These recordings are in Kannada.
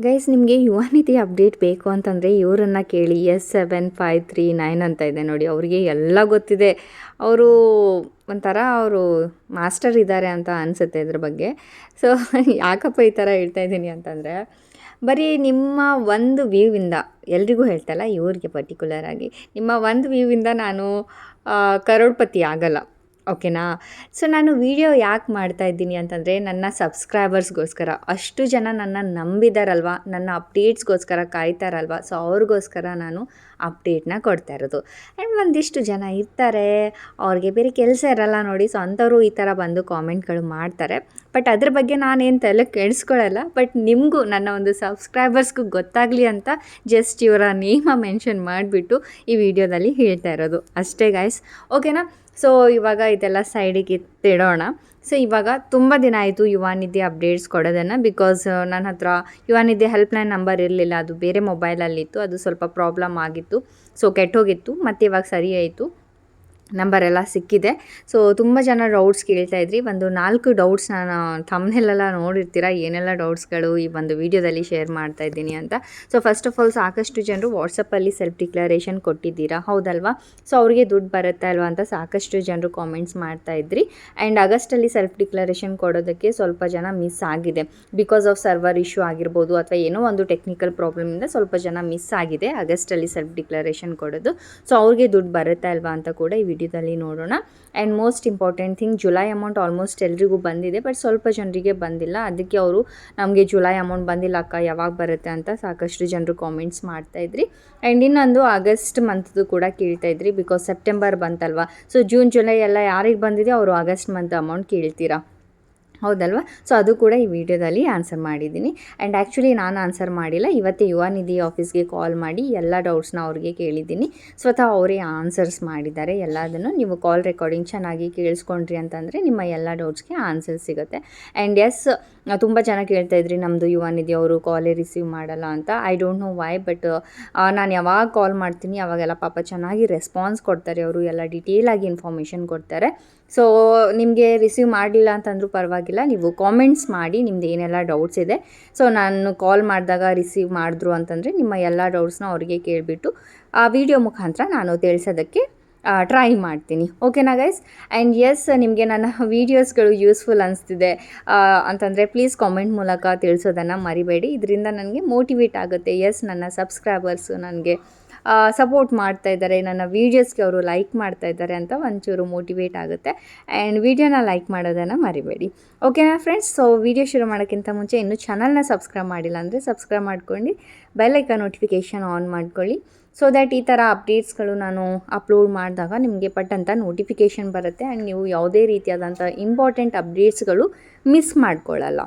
ಗೈಸ್ ನಿಮಗೆ ಯುವ ನಿಧಿ ಅಪ್ಡೇಟ್ ಬೇಕು ಅಂತಂದರೆ ಇವರನ್ನು ಕೇಳಿ S7539 ಅಂತ ಇದೆ ನೋಡಿ. ಅವರಿಗೆ ಎಲ್ಲ ಗೊತ್ತಿದೆ. ಅವರು ಒಂಥರ ಅವರು ಮಾಸ್ಟರ್ ಇದ್ದಾರೆ ಅಂತ ಅನಿಸುತ್ತೆ ಇದ್ರ ಬಗ್ಗೆ. ಸೊ ಯಾಕಪ್ಪ ಈ ಥರ ಹೇಳ್ತಾ ಇದ್ದೀನಿ ಅಂತಂದರೆ, ಬರೀ ನಿಮ್ಮ ಒಂದು ವ್ಯೂವಿಂದ ಎಲ್ರಿಗೂ ಹೇಳ್ತಲ್ಲ, ಇವ್ರಿಗೆ ಪರ್ಟಿಕ್ಯುಲರ್ ಆಗಿ ನಿಮ್ಮ ಒಂದು ವ್ಯೂವಿಂದ ನಾನು ಕರೋಡ್ಪತಿ ಆಗಲ್ಲ, ಓಕೆನಾ. ಸೊ ನಾನು ವೀಡಿಯೋ ಯಾಕೆ ಮಾಡ್ತಾಯಿದ್ದೀನಿ ಅಂತಂದರೆ, ನನ್ನ ಸಬ್ಸ್ಕ್ರೈಬರ್ಸ್ಗೋಸ್ಕರ. ಅಷ್ಟು ಜನ ನನ್ನ ನಂಬಿದಾರಲ್ವ, ನನ್ನ ಅಪ್ಡೇಟ್ಸ್ಗೋಸ್ಕರ ಕಾಯ್ತಾರಲ್ವ, ಸೊ ಅವ್ರಿಗೋಸ್ಕರ ನಾನು ಅಪ್ಡೇಟ್ನ ಕೊಡ್ತಾ ಇರೋದು. ಆ್ಯಂಡ್ ಒಂದಿಷ್ಟು ಜನ ಇರ್ತಾರೆ, ಅವ್ರಿಗೆ ಬೇರೆ ಕೆಲಸ ಇರಲ್ಲ ನೋಡಿ, ಸೊ ಅಂಥವ್ರು ಈ ಥರ ಬಂದು ಕಾಮೆಂಟ್ಗಳು ಮಾಡ್ತಾರೆ. ಬಟ್ ಅದ್ರ ಬಗ್ಗೆ ನಾನೇನು ತಲೆ ಕೆಡಿಸ್ಕೊಳ್ಳಲ್ಲ. ಬಟ್ ನಿಮಗೂ, ನನ್ನ ಒಂದು ಸಬ್ಸ್ಕ್ರೈಬರ್ಸ್ಗೂ ಗೊತ್ತಾಗಲಿ ಅಂತ ಜಸ್ಟ್ ಇವರ ನೇಮ ಮೆನ್ಷನ್ ಮಾಡಿಬಿಟ್ಟು ಈ ವಿಡಿಯೋದಲ್ಲಿ ಹೇಳ್ತಾ ಇರೋದು ಅಷ್ಟೇ ಗೈಸ್, ಓಕೆನಾ. ಸೊ ಇವಾಗ ಇದೆಲ್ಲ ಸೈಡಿಗೆ ಇಡೋಣ. ಸೊ ಇವಾಗ ತುಂಬ ದಿನ ಆಯಿತು ಯುವ ನಿಧಿ ಅಪ್ಡೇಟ್ಸ್ ಕೊಡೋದನ್ನು. ಬಿಕಾಸ್ ನನ್ನ ಹತ್ರ ಯುವ ನಿಧಿ ಹೆಲ್ಪ್ಲೈನ್ ನಂಬರ್ ಇರಲಿಲ್ಲ, ಅದು ಬೇರೆ ಮೊಬೈಲಲ್ಲಿತ್ತು, ಅದು ಸ್ವಲ್ಪ ಪ್ರಾಬ್ಲಮ್ ಆಗಿತ್ತು, ಸೊ ಕೆಟ್ಟೋಗಿತ್ತು. ಮತ್ತು ಇವಾಗ ಸರಿ ಆಯಿತು, ನಂಬರೆಲ್ಲ ಸಿಕ್ಕಿದೆ. ಸೊ ತುಂಬ ಜನ ಡೌಟ್ಸ್ ಕೇಳ್ತಾಯಿದ್ರಿ. ಒಂದು 4 ಡೌಟ್ಸ್ ನಾನು ಥಂಬ್ನೇಲೆಲ್ಲ ನೋಡಿರ್ತೀರ, ಏನೆಲ್ಲ ಡೌಟ್ಸ್ಗಳು ಈ ಒಂದು ವೀಡಿಯೋದಲ್ಲಿ ಶೇರ್ ಮಾಡ್ತಾಯಿದ್ದೀನಿ ಅಂತ. ಸೊ ಫಸ್ಟ್ ಆಫ್ ಆಲ್, ಸಾಕಷ್ಟು ಜನರು ವಾಟ್ಸಪ್ಪಲ್ಲಿ ಸೆಲ್ಫ್ ಡಿಕ್ಲರೇಷನ್ ಕೊಟ್ಟಿದ್ದೀರಾ, ಹೌದಲ್ವಾ. ಸೊ ಅವ್ರಿಗೆ ದುಡ್ಡು ಬರುತ್ತಾ ಇಲ್ವಾ ಅಂತ ಸಾಕಷ್ಟು ಜನರು ಕಾಮೆಂಟ್ಸ್ ಮಾಡ್ತಾಯಿದ್ರಿ. ಆ್ಯಂಡ್ ಆಗಸ್ಟಲ್ಲಿ ಸೆಲ್ಫ್ ಡಿಕ್ಲರೇಷನ್ ಕೊಡೋದಕ್ಕೆ ಸ್ವಲ್ಪ ಜನ ಮಿಸ್ ಆಗಿದೆ. ಬಿಕಾಸ್ ಆಫ್ ಸರ್ವರ್ ಇಶ್ಯೂ ಆಗಿರ್ಬೋದು, ಅಥವಾ ಏನೋ ಒಂದು ಟೆಕ್ನಿಕಲ್ ಪ್ರಾಬ್ಲಮಿಂದ ಸ್ವಲ್ಪ ಜನ ಮಿಸ್ ಆಗಿದೆ ಆಗಸ್ಟಲ್ಲಿ ಸೆಲ್ಫ್ ಡಿಕ್ಲರೇಷನ್ ಕೊಡೋದು. ಸೊ ಅವ್ರಿಗೆ ದುಡ್ಡು ಬರುತ್ತಾ ಇಲ್ವಾ ಅಂತ ಕೂಡ ಈ ವಿಡಿಯೋದಲ್ಲಿ ನೋಡೋಣ. And most important thing, July amount almost ಎಲ್ರಿಗೂ ಬಂದಿದೆ, ಬಟ್ ಸ್ವಲ್ಪ ಜನರಿಗೆ ಬಂದಿಲ್ಲ. ಅದಕ್ಕೆ ಅವರು ನಮಗೆ ಜುಲೈ ಅಮೌಂಟ್ ಬಂದಿಲ್ಲ ಅಕ್ಕ, ಯಾವಾಗ ಬರುತ್ತೆ ಅಂತ ಸಾಕಷ್ಟು ಜನರು ಕಾಮೆಂಟ್ಸ್ ಮಾಡ್ತಾಯಿದ್ರಿ. ಆ್ಯಂಡ್ ಇನ್ನೊಂದು ಆಗಸ್ಟ್ ಮಂತ್ದು ಕೂಡ ಕೇಳ್ತಾಯಿದ್ರಿ, ಬಿಕಾಸ್ ಸೆಪ್ಟೆಂಬರ್ ಬಂತಲ್ವಾ. ಸೊ ಜೂನ್ ಜುಲೈ ಎಲ್ಲ ಯಾರಿಗೆ ಬಂದಿದೆ ಅವರು ಆಗಸ್ಟ್ ಮಂತ್ ಅಮೌಂಟ್ ಕೇಳ್ತೀರಾ, ಹೌದಲ್ವಾ. ಸೊ ಅದು ಕೂಡ ಈ ವಿಡಿಯೋದಲ್ಲಿ ಆನ್ಸರ್ ಮಾಡಿದ್ದೀನಿ. ಆ್ಯಂಡ್ ಆ್ಯಕ್ಚುಲಿ ನಾನು ಆನ್ಸರ್ ಮಾಡಿಲ್ಲ, ಇವತ್ತೇ ಯುವ ನಿಧಿ ಆಫೀಸ್ಗೆ ಕಾಲ್ ಮಾಡಿ ಎಲ್ಲ ಡೌಟ್ಸ್ನ ಅವ್ರಿಗೆ ಕೇಳಿದ್ದೀನಿ. ಸ್ವತಃ ಅವರೇ ಆನ್ಸರ್ಸ್ ಮಾಡಿದ್ದಾರೆ ಎಲ್ಲದನ್ನು. ನೀವು ಕಾಲ್ ರೆಕಾರ್ಡಿಂಗ್ ಚೆನ್ನಾಗಿ ಕೇಳಿಸ್ಕೊಂಡ್ರಿ ಅಂತಂದರೆ ನಿಮ್ಮ ಎಲ್ಲ ಡೌಟ್ಸ್ಗೆ ಆನ್ಸರ್ ಸಿಗುತ್ತೆ. ಆ್ಯಂಡ್ ಎಸ್, ತುಂಬ ಜನ ಕೇಳ್ತಾಯಿದ್ರಿ ನಮ್ಮದು ಯುವ ನಿಧಿ ಅವರು ಕಾಲೇ ರಿಸೀವ್ ಮಾಡಲ್ಲ ಅಂತ. I don't know why, but ನಾನು ಯಾವಾಗ ಕಾಲ್ ಮಾಡ್ತೀನಿ ಅವಾಗೆಲ್ಲ ಪಾಪ ಚೆನ್ನಾಗಿ ರೆಸ್ಪಾನ್ಸ್ ಕೊಡ್ತಾರೆ ಅವರು, ಎಲ್ಲ ಡಿಟೇಲಾಗಿ ಇನ್ಫಾರ್ಮೇಷನ್ ಕೊಡ್ತಾರೆ. ಸೊ ನಿಮಗೆ ರಿಸೀವ್ ಮಾಡಲಿಲ್ಲ ಅಂತಂದರೂ ಪರವಾಗಿಲ್ಲ, ನೀವು ಕಾಮೆಂಟ್ಸ್ ಮಾಡಿ ನಿಮ್ದು ಏನೆಲ್ಲ ಡೌಟ್ಸ್ ಇದೆ. ಸೊ ನಾನು ಕಾಲ್ ಮಾಡಿದಾಗ ರಿಸೀವ್ ಮಾಡಿದ್ರು ಅಂತಂದರೆ ನಿಮ್ಮ ಎಲ್ಲ ಡೌಟ್ಸ್ನ ಅವರಿಗೆ ಕೇಳಿಬಿಟ್ಟು ಆ ವಿಡಿಯೋ ಮುಖಾಂತರ ನಾನು ತಿಳಿಸೋದಕ್ಕೆ ಟ್ರೈ ಮಾಡ್ತೀನಿ, ಓಕೆನಾ ಗೈಸ್. ಆ್ಯಂಡ್ ಎಸ್, ನಿಮಗೆ ನನ್ನ ವೀಡಿಯೋಸ್ಗಳು ಯೂಸ್ಫುಲ್ ಅನಿಸ್ತಿದೆ ಅಂತಂದರೆ ಪ್ಲೀಸ್ ಕಾಮೆಂಟ್ ಮೂಲಕ ತಿಳಿಸೋದನ್ನು ಮರಿಬೇಡಿ. ಇದರಿಂದ ನನಗೆ ಮೋಟಿವೇಟ್ ಆಗುತ್ತೆ. ಎಸ್, ನನ್ನ ಸಬ್ಸ್ಕ್ರೈಬರ್ಸು ನನಗೆ ಸಪೋರ್ಟ್ ಮಾಡ್ತಾ ಇದ್ದಾರೆ, ನನ್ನ ವೀಡಿಯೋಸ್ಗೆ ಅವರು ಲೈಕ್ ಮಾಡ್ತಾ ಇದ್ದಾರೆ ಅಂತ ಒಂಚೂರು ಮೋಟಿವೇಟ್ ಆಗುತ್ತೆ. ಆ್ಯಂಡ್ ವಿಡಿಯೋನ ಲೈಕ್ ಮಾಡೋದನ್ನು ಮರಿಬೇಡಿ, ಓಕೆನಾ ಫ್ರೆಂಡ್ಸ್. ಸೊ ವಿಡಿಯೋ ಶುರು ಮಾಡೋಕ್ಕಿಂತ ಮುಂಚೆ ಇನ್ನೂ ಚಾನಲ್ನ ಸಬ್ಸ್ಕ್ರೈಬ್ ಮಾಡಿಲ್ಲ ಅಂದರೆ ಸಬ್ಸ್ಕ್ರೈಬ್ ಮಾಡ್ಕೊಂಡು ಬೆಲ್ಲೈಕನ್ ನೋಟಿಫಿಕೇಷನ್ ಆನ್ ಮಾಡ್ಕೊಳ್ಳಿ. ಸೊ ದ್ಯಾಟ್ ಈ ಥರ ಅಪ್ಡೇಟ್ಸ್ಗಳು ನಾನು ಅಪ್ಲೋಡ್ ಮಾಡಿದಾಗ ನಿಮಗೆ ಪಟ್ಟಂತ ನೋಟಿಫಿಕೇಷನ್ ಬರುತ್ತೆ. ಆ್ಯಂಡ್ ನೀವು ಯಾವುದೇ ರೀತಿಯಾದಂಥ ಇಂಪಾರ್ಟೆಂಟ್ ಅಪ್ಡೇಟ್ಸ್ಗಳು ಮಿಸ್ ಮಾಡ್ಕೊಳ್ಳಲ್ಲ,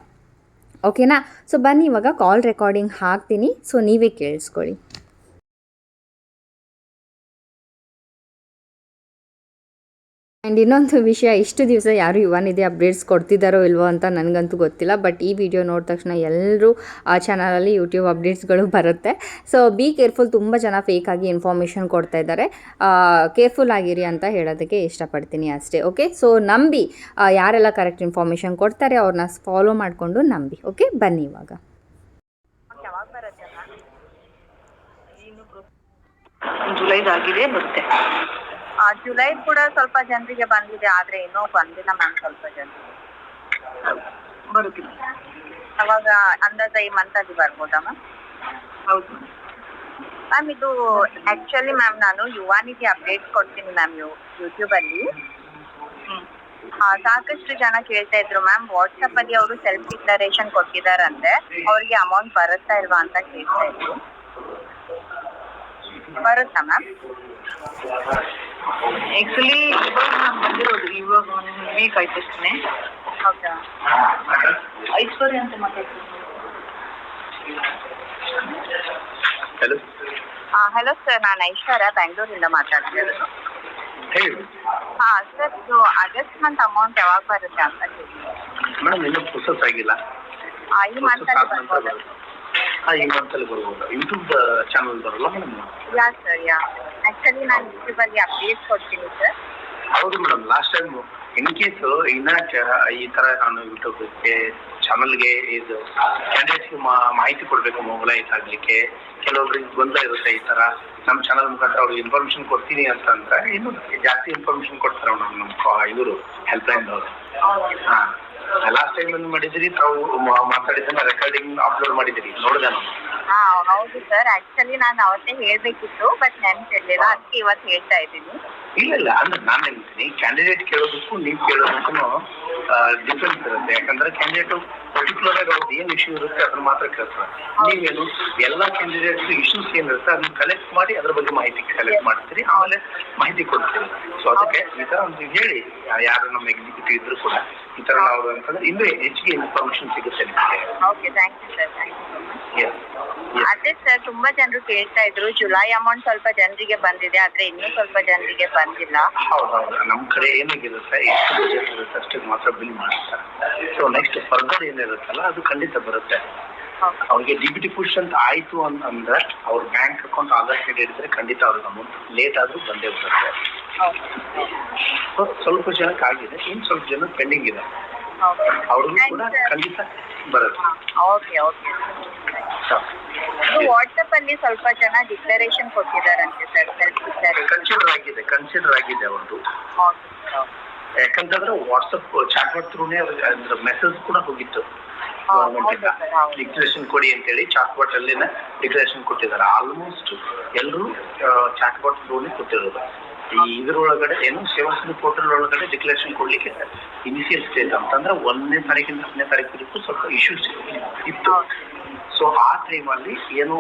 ಓಕೆನಾ. ಸೊ ಬನ್ನಿ ಇವಾಗ ಕಾಲ್ ರೆಕಾರ್ಡಿಂಗ್ ಹಾಕ್ತೀನಿ, ಸೊ ನೀವೇ ಕೇಳಿಸ್ಕೊಳ್ಳಿ. ಆ್ಯಂಡ್ ಇನ್ನೊಂದು ವಿಷಯ, ಇಷ್ಟು ದಿವಸ ಯಾರು ಯುವ ನಿಧಿ ಅಪ್ಡೇಟ್ಸ್ ಕೊಡ್ತಿದ್ದಾರೋ ಇಲ್ವೋ ಅಂತ ನನಗಂತೂ ಗೊತ್ತಿಲ್ಲ. ಬಟ್ ಈ ವಿಡಿಯೋ ನೋಡಿದ ತಕ್ಷಣ ಎಲ್ಲರೂ ಆ ಚಾನಲಲ್ಲಿ ಯೂಟ್ಯೂಬ್ ಅಪ್ಡೇಟ್ಸ್ಗಳು ಬರುತ್ತೆ. ಸೊ ಬಿ ಕೇರ್ಫುಲ್, ತುಂಬ ಜನ ಫೇಕಾಗಿ ಇನ್ಫಾರ್ಮೇಷನ್ ಕೊಡ್ತಾ ಇದ್ದಾರೆ, ಕೇರ್ಫುಲ್ ಆಗಿರಿ ಅಂತ ಹೇಳೋದಕ್ಕೆ ಇಷ್ಟಪಡ್ತೀನಿ ಅಷ್ಟೇ, ಓಕೆ. ಸೊ ನಂಬಿ, ಯಾರೆಲ್ಲ ಕರೆಕ್ಟ್ ಇನ್ಫಾರ್ಮೇಷನ್ ಕೊಡ್ತಾರೆ ಅವ್ರನ್ನ ಫಾಲೋ ಮಾಡಿಕೊಂಡು ನಂಬಿ, ಓಕೆ. ಬನ್ನಿ ಇವಾಗ. ಜುಲೈದಾಗಿದೆ ಬರುತ್ತೆ. ಜುಲೈ ಕೂಡ ಸ್ವಲ್ಪ ಜನರಿಗೆ ಬಂದಿದೆ, ಆದ್ರೆ ಇನ್ನೂ ಬಂದಿಲ್ಲ ಮ್ಯಾಮ್. ಸ್ವಲ್ಪ ಜನ ಬರುತ್ತೆ. ಅವಾಗ ಅಂದಾಜ ಈ ಮಂತ್ ಅಲ್ಲಿ ಬರ್ಬೋದಾ ಮ್ಯಾಮ್? ಹೌದು ಮ್ಯಾಮ್, ಇದು ಆಕ್ಚುಲಿ ಮ್ಯಾಮ್ ನಾನು ಯುವ ನಿಧಿ ಅಪ್ಡೇಟ್ಸ್ ಕೊಡ್ತೀನಿ ಮ್ಯಾಮ್ ಯೂಟ್ಯೂಬ್ ಅಲ್ಲಿ. ಸಾಕಷ್ಟು ಜನ ಕೇಳ್ತಾ ಇದ್ರು ಮ್ಯಾಮ್, ವಾಟ್ಸಪ್ ಅಲ್ಲಿ ಅವರು ಸೆಲ್ಫ್ ಡಿಕ್ಲರೇಷನ್ ಕೊಟ್ಟಿದಾರಂತೆ, ಅವ್ರಿಗೆ ಅಮೌಂಟ್ ಬರುತ್ತಾ ಇಲ್ವಾ ಅಂತ ಕೇಳ್ತಾ ಇದ್ರು. ಬರುತ್ತಾ ಮ್ಯಾಮ್? ಆಕ್ಚುಲಿ ಬಂದಿರೋದು ಇವಾಗ ಒಂದು ವೀಕ್ ಆಯ್ತು ಅಷ್ಟೇ. ಹೌದಾ? ಐಶ್ವರ್ಯ ಅಂತ ಮಾತಾಡ್ತೀನಿ. ಹಲೋ. ಹಲೋ ಸರ್, ನಾನು ಐಶ್ವರ್ಯ ಬೆಂಗಳೂರಿಂದ ಮಾತಾಡ್ತಿರೋದು. ಹೇಳಿ ಸರ್, ಇದು ಆಗಸ್ಟ್ ಮಂತ್ ಅಮೌಂಟ್ ಯಾವಾಗ ಬರುತ್ತೆ ಅಂತ ಮೇಡಮ್, ಇನ್ನೂ ಪ್ರೊಸೆಸ್ ಆಗಿಲ್ಲ. ಈ ಮಂತ್ ಅಲ್ಲಿ ಬರ್ಬೋದಾ? ಈ ಮಂತಲ್ಲಿ ಬರ್ಬೋದು. ಯೂಟ್ಯೂಬ್ ಚಾನಲ್ ಬರಲ್ಲ ಮೇಡಮ್? ಯಾ ಸರ್, ಯಾ. ಆಕ್ಚುಲಿ ನಾನು ಯೂಟ್ಯೂಬ್ ಅಲ್ಲಿ ಅಪ್ಡೇಟ್ಸ್ ಕೊಡ್ತೀನಿ ಸರ್. ಹೌದು madam, last time in case ಈ ಥರ ನಾನು ಯೂಟ್ಯೂಬ್ಗೆ ಚಾನಲ್ಗೆ ಇದು ಕ್ಯಾಂಡಿಡೇಟ್ಸ್ಗೆ ಮಾಹಿತಿ ಕೊಡಬೇಕು, ಮೊಬಲೈಸ್ ಆಗಲಿಕ್ಕೆ. ಕೆಲವೊಬ್ರಿಗೆ ಗೊಂದಲ ಇರುತ್ತೆ, ಈ ಥರ ನಮ್ಮ ಚಾನಲ್ ಮುಖಾಂತರ ಅವ್ರಿಗೆ ಇನ್ಫಾರ್ಮೇಷನ್ ಕೊಡ್ತೀನಿ ಅಂತಂದ್ರೆ ಇನ್ನೂ ಜಾಸ್ತಿ ಇನ್ಫಾರ್ಮೇಷನ್ ಕೊಡ್ತಾರೆ ನಮ್ಮ ಇವರು ಹೆಲ್ಪ್ಲೈನ್ದವರು. ಹಾಂ, ಲಾಸ್ಟ್ ಟೈಮ್ ಏನು ಮಾಡಿದಿರಿ, ತಾವು ಮಾತಾಡಿದ್ದನ್ನ ರೆಕಾರ್ಡಿಂಗ್ ಅಪ್ಲೋಡ್ ಮಾಡಿದಿರಿ, ನೋಡಿದೆ ನಾನು. ಹೌದು ಸರ್, ಆಕ್ಚುಲಿ ನಾನು ಅವತ್ತೇ ಹೇಳ್ಬೇಕಿತ್ತು, ಬಟ್ ನೆನ್ಪಿರ್ಲಿಲ್ಲ, ಅದಕ್ಕೆ ಇವತ್ತು ಹೇಳ್ತಾ ಇದ್ದೀನಿ. ಇಲ್ಲ ಅಂದ್ರೆ ನಾನು ಹೇಳ್ತೀನಿ, ಕ್ಯಾಂಡಿಡೇಟ್ ಕೇಳೋದಕ್ಕೂ ನೀವು ಕೇಳೋದಕ್ಕೂ ಡಿಫ್ರೆನ್ಸ್ ಇರುತ್ತೆ. ಯಾಕಂದ್ರೆ ಕ್ಯಾಂಡಿಡೇಟ್ ಪರ್ಟಿಕ್ಯುಲರ್ ಆಗಿ ಅವ್ರದ್ದು ಏನು ಇಶ್ಯೂ ಇರುತ್ತೆ ಅದನ್ನ ಮಾತ್ರ ಕೇಳ್ತಾರೆ. ನೀವೇನು ಎಲ್ಲ ಕ್ಯಾಂಡಿಡೇಟ್ಸ್ ಇಶ್ಯೂಸ್ ಏನಿರುತ್ತೆ ಅದನ್ನ ಕಲೆಕ್ಟ್ ಮಾಡಿ ಅದ್ರ ಬಗ್ಗೆ ಮಾಹಿತಿ ಕಲೆಕ್ಟ್ ಮಾಡ್ತೀರಿ, ಆಮೇಲೆ ಮಾಹಿತಿ ಕೊಡ್ತೀರಿ. ಸೊ ಅದಕ್ಕೆ ಈ ಥರ ಒಂದು ಹೇಳಿ, ಯಾರು ನಮ್ಮ ಎಕ್ಸಿಕ್ಯೂಟಿವ್ ಇದ್ರು ಕೂಡ ಈ ಥರ ನಾವು ಅಂತಂದ್ರೆ ಇನ್ನೂ ಹೆಚ್ಚಿಗೆ ಇನ್ಫಾರ್ಮೇಶನ್ ಸಿಗುತ್ತೆ ನಿಮಗೆ. Okay, thank you sir, thank you so much. ಅದೇ ಸರ್, ತುಂಬಾ ಜನರು ಕೇಳ್ತಾ ಇದ್ರು, ಜುಲೈ ಅಮೌಂಟ್ ಸ್ವಲ್ಪ ಜನರಿಗೆ ಬಂದಿದೆ, ಆದ್ರೆ ಇನ್ನೂ ಸ್ವಲ್ಪ ಜನರಿಗೆ ಬಂದಿಲ್ಲ. ಹೌದೌದು, ನಮ್ಮ ಕಡೆ ಏನಾಗಿರುತ್ತೆ, ಎಷ್ಟು ಬಜೆಟ್ ಇರುತ್ತೆ ಅಷ್ಟಕ್ಕೆ ಮಾತ್ರ ಬಿಲ್ ಮಾಡ್ತಾರೆ. ಸೊ ನೆಕ್ಸ್ಟ್ ಫರ್ದರ್ ಏನಿರುತ್ತಲ್ಲ ಅದು ಖಂಡಿತ ಬರುತ್ತೆ. ಅವ್ರಿಗೆ ಡಿಬಿಟಿ ಪುಷ್ ಅಂತ ಆಯ್ತು ಅಂದ್ರೆ ಅವ್ರ ಬ್ಯಾಂಕ್ ಅಕೌಂಟ್ ಆಧಾರ್ ಕಾರ್ಡ್ ಇದ್ರೆ ಖಂಡಿತ ಅವ್ರಿಗೆ ಅಮೌಂಟ್ ಲೇಟ್ ಆದ್ರೂ ಬಂದೇ ಬರುತ್ತೆ. ಸ್ವಲ್ಪ ಜನಕ್ಕೆ ಆಗಿದೆ, ಇನ್ನು ಸ್ವಲ್ಪ ಜನ ಪೆಂಡಿಂಗ್ ಇದೆ, ಅವ್ರಿಗೂ ಕೂಡ ಖಂಡಿತ ಬರುತ್ತೆ. Okay okay. ವಾಟ್ಸಪ್ ಅಲ್ಲಿ ಸ್ವಲ್ಪ ಜನ ಡಿಕ್ಲರೇಷನ್ ಕೊಟ್ಟಿದ್ದಾರಂತೆ ಸರ್, ಸೆಲ್ಫ್ ಡಿಕ್ಲರೇಷನ್ ಕನ್ಸಿಡರ್ ಆಗಿದೆ ಅವ್ರದ್ದು. ಯಾಕಂತಂದ್ರೆ ವಾಟ್ಸಪ್ ಚಾಟ್ಬಾಟ್ ಥ್ರೂನೇ ಅವ್ರಿಗೆ ಅದ್ರ ಮೆಸೇಜ್ ಕೂಡ ಹೋಗಿತ್ತು ಗವರ್ಮೆಂಟ್ ಇಂದ, ಡಿಕ್ಲರೇಷನ್ ಕೊಡಿ ಅಂತೇಳಿ ಚಾಟ್ಬಾಟ್ ಅಲ್ಲಿನ ಡಿಕ್ಲರೇಷನ್ ಕೊಟ್ಟಿದ್ದಾರೆ. ಆಲ್ಮೋಸ್ಟ್ ಎಲ್ಲರೂ ಚಾಟ್ಬಾಟ್ ಥ್ರೂನೇ ಕೊಟ್ಟಿರೋದು. ಈ ಇದ್ರೊಳಗಡೆ ಏನು ಸೇವಾ ಸಿಂಧು ಪೋರ್ಟಲ್ ಒಳಗಡೆ ಡಿಕ್ಲರೇಷನ್ ಕೊಡ್ಲಿಕ್ಕೆ ಇನಿಷಿಯಲ್ ಸ್ಟೇಜ್ ಅಂತಂದ್ರೆ 1ನೇ ತಾರೀಕಿಂದ 10ನೇ ತಾರೀಕು ಸ್ವಲ್ಪ ಇಶ್ಯೂಸ್ ಇತ್ತು. ಸೊ ಆ ಟೈಮಲ್ಲಿ ಏನು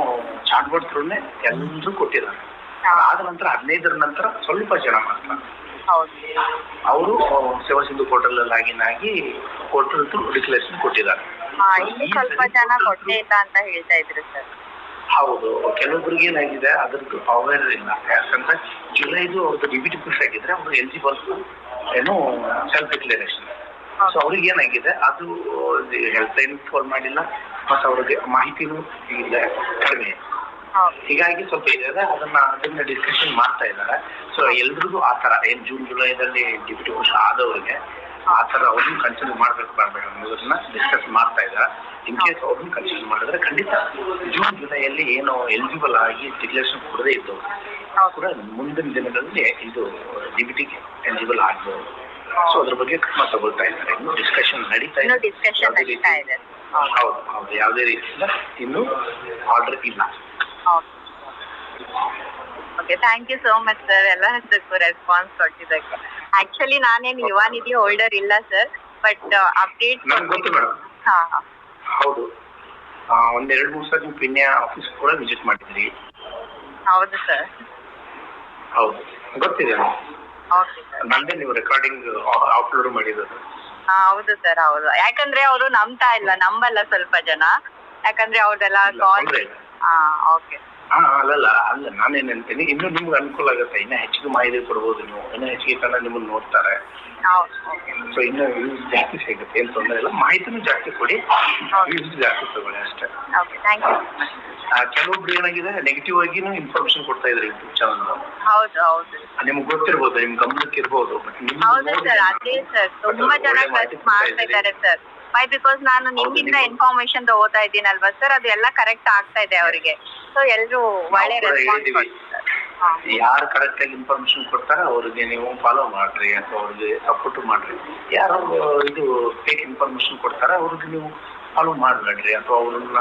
ಚಾಟ್ಬಾಟ್ ಥ್ರೂನೇ ಎಲ್ಲರೂ ಕೊಟ್ಟಿದ್ದಾರೆ. ಆದ ನಂತರ 15ರ ನಂತರ ಸ್ವಲ್ಪ ಜನ ಮಾತ್ರ ಅವರು ಸೇವಾ ಸಿಂಧು ಪೋರ್ಟಲ್ ಲಾಗಿನ್ ಆಗಿ ಪೋರ್ಟಲ್ ಥ್ರೂ ಡಿಕ್ಲರೇಷನ್ ಕೊಟ್ಟಿದ್ದಾರೆ. ಸ್ವಲ್ಪ ಜನ ಕೊಟ್ಟೇ ಇಲ್ಲ ಅಂತ ಹೇಳ್ತಾ ಇದ್ರು ಸರ್. ಹೌದು, ಕೆಲವೊಬ್ರಿಗೆ ಏನಾಗಿದೆ ಅದ್ರದ್ದು ಅವೇರ್ ಇಲ್ಲ. ಯಾಕಂದ್ರೆ ಜುಲೈದು ಅವ್ರದ್ದು ಡಿಬಿಟಿ ಪುಷ್ ಆಗಿದ್ರೆ ಅವರು ಎಲಿಜಿಬಲ್ ಏನು ಸೆಲ್ಫ್ ಡಿಕ್ಲರೇಷನ್. ಸೊ ಅವ್ರಿಗೆ ಏನಾಗಿದೆ ಅದು ಹೆಲ್ಪ್ ಲೈನ್ ಫೋನ್ ಮಾಡಿಲ್ಲ, ಮತ್ತು ಅವ್ರಿಗೆ ಮಾಹಿತಿನೂ ಇಲ್ಲ, ಕಡಿಮೆ. ಹೀಗಾಗಿ ಸ್ವಲ್ಪ ಇದೆ, ಅದನ್ನ ಡಿಸ್ಕಷನ್ ಮಾಡ್ತಾ ಇದ್ದಾರೆ. ಸೊ ಎಲ್ರಿಗೂ ಆ ಥರ ಏನು ಜೂನ್ ಜುಲೈದಲ್ಲಿ ಡಿಬಿಟಿ ಪುಷ್ ಆದವ್ರಿಗೆ ಆ ಥರ ಅವ್ರನ್ನ ಕನ್ಸಿಡರ್ ಮಾಡ್ಬೇಕು ಬರಬೇಡ ಅನ್ನೋದನ್ನ ಡಿಸ್ಕಸ್ ಮಾಡ್ತಾ ಇದ್ದಾರೆ. ಇನ್ ಕೇಸ್ ಅವ್ರನ್ನ ಕನ್ಸಿಡರ್ ಮಾಡಿದ್ರೆ ಖಂಡಿತ ಜೂನ್ ಜುಲೈಯಲ್ಲಿ ಏನು ಎಲಿಜಿಬಲ್ ಆಗಿ ಡಿಕ್ಲರೇಷನ್ ಕೊಡದೇ ಇದ್ದವರು ಕೂಡ ಮುಂದಿನ ದಿನಗಳಲ್ಲಿ ಇದು ಡಿಬಿಟಿಗೆ ಎಲಿಜಿಬಲ್ ಆಗ್ಬೋದು. ಸೊ ಅದ್ರ ಬಗ್ಗೆ ಕ್ರಮ ತಗೊಳ್ತಾ ಇದ್ದಾರೆ. ಇನ್ನು ಡಿಸ್ಕಷನ್ ನಡೀತಾ ಇದೆ. ಹೌದು ಹೌದು, ಯಾವುದೇ ರೀತಿಯಿಂದ ಇನ್ನೂ ಆರ್ಡರ್ ಇಲ್ಲ. Okay, thank you so much sir, ಎಲ್ಲದಕ್ಕೂ ರೆಸ್ಪಾನ್ಸ್ ಕೊಟ್ಟಿದ್ದಕ್ಕೆ. ಆಕ್ಚುಲಿ ನಾನೇನು ಯುವ ನಿಧಿ ಹೋಲ್ಡರ್ ಇಲ್ಲ ಸರ್, ಬಟ್ ಅಪ್ಡೇಟ್ ಗೊತ್ತು ಮೇಡಮ್. ಹೌದು, 1-2-3 ಸಲ ನೀವು ಪಿನ್ಯ ಆಫೀಸ್ ಕೂಡ ವಿಸಿಟ್ ಮಾಡಿದ್ರಿ. ಹೌದು ಸರ್, ಹೌದು ಗೊತ್ತಿದೆ. ಓಕೆ ಸರ್, ನಂದೇ ನೀವು ರೆಕಾರ್ಡಿಂಗ್ ಅಪ್ಲೋಡ್ ಮಾಡಿರೋದು. ಹೌದು ಸರ್, ಹೌದು. ಯಾಕಂದ್ರೆ ಅವರು ನಂಬಲ್ಲ ಸ್ವಲ್ಪ ಜನ, ಯಾಕಂದ್ರೆ ಅವ್ರದೆಲ್ಲ ಕಾಲ್. ಓಕೆ. ಅಲ್ಲ ನಾನೇನ್ ಹೇಳ್ತೀನಿ, ಇನ್ನು ನಿಮ್ಗೆ ಅನುಕೂಲ ಆಗುತ್ತೆ, ಇನ್ನ ಹೆಚ್ಚಿಗೆ ಮಾಹಿತಿ ಕೊಡ್ಬೋದು ನೀವು, ಇನ್ನ ಹೆಚ್ಚಿಗೆ ಕನ್ನಡ ನಿಮ್ಮನ್ನ ನೋಡ್ತಾರೆ. ಸೊ ಇನ್ನು ಯೂಸ್ ಜಾಸ್ತಿ ಸಿಗುತ್ತೆ, ಏನ್ ತೊಂದರೆ ಇಲ್ಲ. ಮಾಹಿತಿನೂ ಜಾಸ್ತಿ ಕೊಡಿ, ಯೂಸ್ ಜಾಸ್ತಿ ತಗೊಳ್ಳಿ ಅಷ್ಟೇ. ಕೆಲವೊಬ್ರು ಏನಾಗಿದೆ ನೆಗೆಟಿವ್ ಆಗಿನೂ ಇನ್ಫಾರ್ಮೇಶನ್ ಕೊಡ್ತಾ ಇದ್ದಾರೆ ಯೂಟ್ಯೂಬ್ ಚಾನಲ್. ಹೌದು ಹೌದು, ನಿಮ್ಗೆ ಗೊತ್ತಿರ್ಬೋದು, ನಿಮ್ ಗಮನಕ್ಕೆ ಇರ್ಬೋದು. ಹೌದು ಸರ್, ಅದೇ ಸರ್, ತುಂಬಾ ಜನ ಟ್ರಸ್ಟ್ ಮಾಡ್ತಾ ಇದ್ದಾರೆ ಸರ್. ವೈ ಬಿಕಾಸ್ ನಾನು ನಿಮ್ಮಿಂದ ಇನ್ಫಾರ್ಮೇಶನ್ ತಗೋತಾ ಇದ್ದೀನಲ್ವಾ ಸರ್, ಅದು ಎಲ್ಲ ಕರೆಕ್ಟ್ ಆಗ್ತಾ ಇದೆ ಅವರಿಗೆ. ಸೊ ಎಲ್ರು ಒಳ್ಳೆ ರೆಸ್ಪಾನ್ಸ್. ಯಾರು ಕರೆಕ್ಟ್ ಆಗಿ ಇನ್ಫಾರ್ಮೇಶನ್ ಕೊಡ್ತಾರ ಅವ್ರಿಗೆ ನೀವು ಫಾಲೋ ಮಾಡ್ರಿ, ಅಥವಾ ಅವ್ರಿಗೆ ಸಪೋರ್ಟ್ ಮಾಡ್ರಿ. ಯಾರು ಇದು ಫೇಕ್ ಇನ್ಫಾರ್ಮೇಶನ್ ಕೊಡ್ತಾರ ಅವ್ರಿಗೆ ನೀವು ಫಾಲೋ ಮಾಡ್ಬೇಡ್ರಿ, ಅಥವಾ ಅವ್ರನ್ನ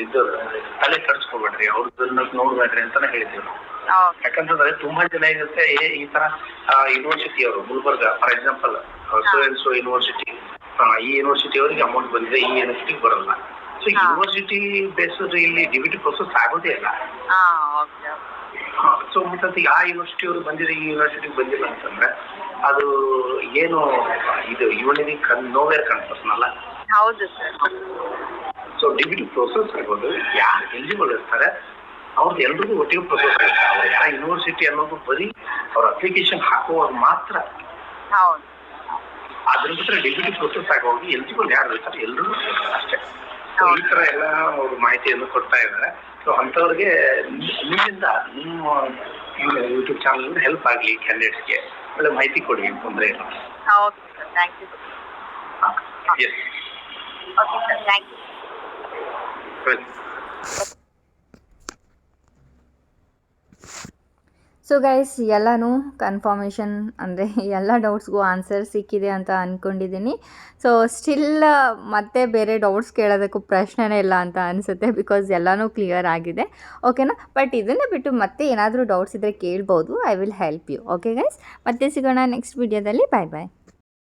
ಇದು ತಲೆ ಕಟ್ಸ್ಕೊಬೇಡ್ರಿ, ಅವ್ರನ್ನ ನೋಡ್ಬೇಡ್ರಿ ಅಂತಾನೆ ಹೇಳಿದ್ದೀವಿ ನಾವು. ಯಾಕಂತಂದ್ರೆ ತುಂಬಾ ಜನ ಇರುತ್ತೆ ಈ ತರ ಯೂನಿವರ್ಸಿಟಿ ಅವರು, Gulbarga for example, so university, ಈ ಯೂನಿವರ್ಸಿಟಿ ಅವರಿಗೆ ಅಮೌಂಟ್ ಬಂದಿದೆ, ಈ ಯೂನಿವರ್ಸಿಟಿಗೆ ಬರಲ್ಲ. ಸೊ ಯೂನಿವರ್ಸಿಟಿ ಬೇಸ್ಡ್ ಇಲ್ಲಿ ಡಿಬಿಟಿ ಪ್ರೊಸೆಸ್ ಆಗೋದೇ ಇಲ್ಲ. ಸೊ ಮತ್ತೆ ಆ ಯೂನಿವರ್ಸಿಟಿ ಅವರು ಬಂದಿದೆ, ಈ ಯೂನಿವರ್ಸಿಟಿಗೆ ಬಂದಿಲ್ಲ ಅಂತಂದ್ರೆ ಅದು ಏನು ಇದು ಯೂನಿವರ್ಸಿಟಿ ನೋವೇರ್ ಕನ್ಫರ್ಷನ್ ಅಲ್ಲ. ಹೌದು ಸರ್. ಸೊ ಡಿಬಿಟಿ ಪ್ರೊಸೆಸ್ ಆಗೋದು ಯಾರು ಎಲಿಜಿಬಲ್ ಇರ್ತಾರೆ ಅವ್ರದ್ದು ಎಲ್ರಿಗೂ ಒಟ್ಟಿಗೆ ಪ್ರೊಸೆಸ್ ಆಗುತ್ತೆ. ಅವ್ರು ಯಾವ ಯೂನಿವರ್ಸಿಟಿ ಅನ್ನೋದು ಬರೀ ಅವ್ರ ಅಪ್ಲಿಕೇಶನ್ ಹಾಕುವಾಗ ಮಾತ್ರ. ಅದ್ರ ಬಿಟ್ಟರೆ ಡಿಬಿಟಿ ಪ್ರೊಸೆಸ್ ಆಗೋಗಿ ಎಲಿಜಿಬಲ್ ಯಾರು ಇರ್ತಾರೆ ಎಲ್ಲರೂ ಅಷ್ಟೇ. ಸೊ ಈ ತರ ಎಲ್ಲ ಅವ್ರು ಮಾಹಿತಿಯನ್ನು ಕೊಡ್ತಾ ಇದ್ದಾರೆ. ಸೊ ಅಂಥವ್ರಿಗೆ ನಿಮ್ಮಿಂದ ನಿಮ್ಮ ಯೂಟ್ಯೂಬ್ ಚಾನಲ್ ಹೆಲ್ಪ್ ಆಗಲಿ, ಕ್ಯಾಂಡಿಡೇಟ್ಸ್ಗೆ ಒಳ್ಳೆ ಮಾಹಿತಿ ಕೊಡಿ, ತೊಂದರೆ ಇಲ್ಲ. Okay sir, thank you. Yes. Okay sir, thank you. So guys, ಎಲ್ಲನೂ ಕನ್ಫರ್ಮೇಷನ್ ಅಂದರೆ ಎಲ್ಲ ಡೌಟ್ಸ್ಗೂ ಆನ್ಸರ್ ಸಿಕ್ಕಿದೆ ಅಂತ ಅಂದ್ಕೊಂಡಿದ್ದೀನಿ. ಸೊ ಸ್ಟಿಲ್ ಮತ್ತೆ ಬೇರೆ ಡೌಟ್ಸ್ ಕೇಳೋದಕ್ಕೂ ಪ್ರಶ್ನೆನೇ ಇಲ್ಲ ಅಂತ ಅನಿಸುತ್ತೆ, ಬಿಕಾಸ್ ಎಲ್ಲನೂ ಕ್ಲಿಯರ್ ಆಗಿದೆ. ಓಕೆನಾ? ಬಟ್ ಇದನ್ನು ಬಿಟ್ಟು ಮತ್ತೆ ಏನಾದರೂ ಡೌಟ್ಸ್ ಇದ್ದರೆ ಕೇಳ್ಬೋದು. I will help you. Okay guys, ಮತ್ತೆ ಸಿಗೋಣ ನೆಕ್ಸ್ಟ್ ವಿಡಿಯೋದಲ್ಲಿ. ಬಾಯ್ ಬಾಯ್.